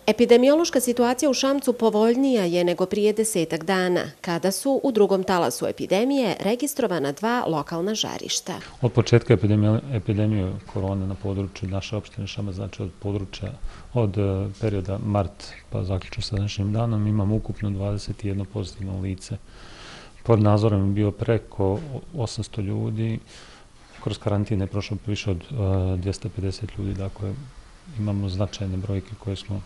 Epidemiološka situacija u Šamcu povoljnija je nego prije 10-ak dana, kada su u drugom talasu epidemije registrovana 2 lokalna žarišta. Od početka epidemije korone na području naše opštine Šamac, znači od perioda mart pa zaključno sa današnjim danom, imamo ukupno 21 pozitivno lice. Pod nadzorom je bio preko 800 ljudi, kroz karantin je prošlo više od 250 ljudi, dakle imamo značajne brojke koje smo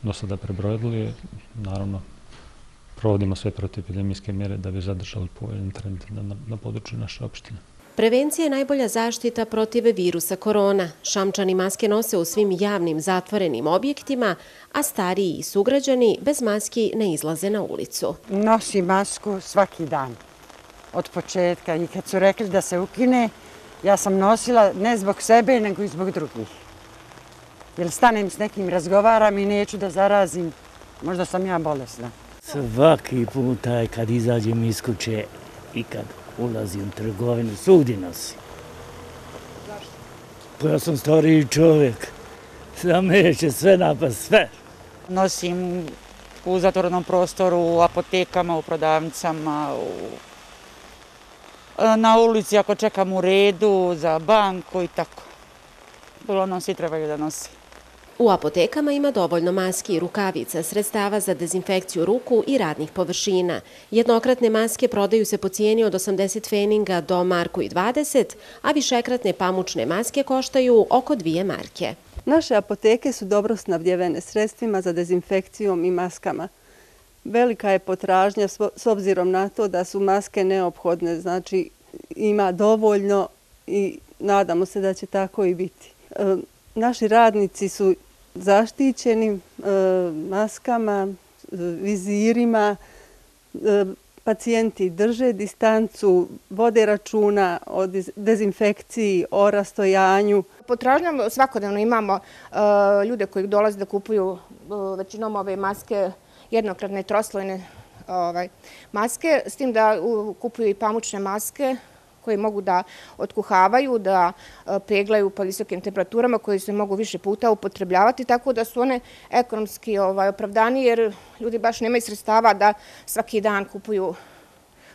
do sada prebrojili. Naravno, provodimo sve protivepidemijske mjere da bi zadržali povoljan trend na području naše opštine. Prevencija je najbolja zaštita protiv virusa korona. Šamčani maske nose u svim javnim zatvorenim objektima, a stariji i sugrađani bez maski ne izlaze na ulicu. Nosim masku svaki dan, od početka. I kad su rekli da se ukine, ja sam nosila ne zbog sebe, nego i zbog drugih. Jer stanem s nekim, razgovaram i neću da zarazim. Možda sam ja bolesna. Svaki puta kad izađem iz kuće i kad ulazim u trgovinu, svugdje nosim. Zašto? Pa ja sam stariji čovjek. Sam neće sve napast, sve. Nosim u zatvorenom prostoru, u apotekama, u prodavnicama, na ulici ako čekam u redu, za banku i tako. Uglavnom svi trebaju da nose. U apotekama ima dovoljno maski, rukavica, sredstava za dezinfekciju ruku i radnih površina. Jednokratne maske prodaju se po cijeni od 80 feninga do marku i 20, a višekratne pamučne maske koštaju oko 2 marke. Naše apoteke su dobro snabdjevene sredstvima za dezinfekcijom i maskama. Velika je potražnja s obzirom na to da su maske neophodne, znači ima dovoljno i nadamo se da će tako i biti. Naši radnici su zaštićeni maskama, vizirima, pacijenti drže distancu, vode računa o dezinfekciji, o rastojanju. Potražnjom svakodnevno imamo ljude koji dolaze da kupuju većinom ove maske, jednokratne troslojne maske, s tim da kupuju i pamučne maske koje mogu da otkuhavaju, da peglaju po visokim temperaturama, koje se mogu više puta upotrebljavati, tako da su one ekonomski opravdanije, jer ljudi baš nemaju sredstava da svaki dan kupuju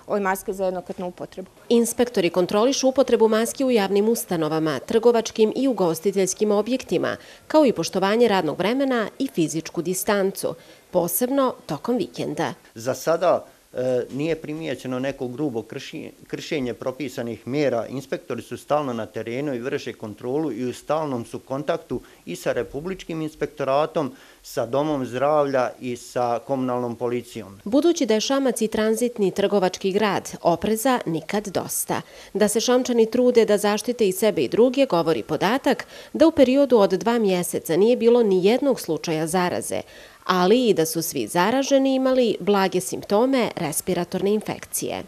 ove maske za jednokratnu upotrebu. Inspektori kontrolišu upotrebu maski u javnim ustanovama, trgovačkim i ugostiteljskim objektima, kao i poštovanje radnog vremena i fizičku distancu, posebno tokom vikenda. Za sada nije primijećeno neko grubo kršenje propisanih mjera. Inspektori su stalno na terenu i vrše kontrolu i u stalnom su kontaktu i sa Republičkim inspektoratom, sa Domom zdravlja i sa komunalnom policijom. Budući da je Šamac i tranzitni trgovački grad, opreza nikad dosta. Da se Šamčani trude da zaštite i sebe i druge, govori podatak da u periodu od 2 mjeseca nije bilo ni jednog slučaja zaraze, ali i da su svi zaraženi imali blage simptome respiratorne infekcije.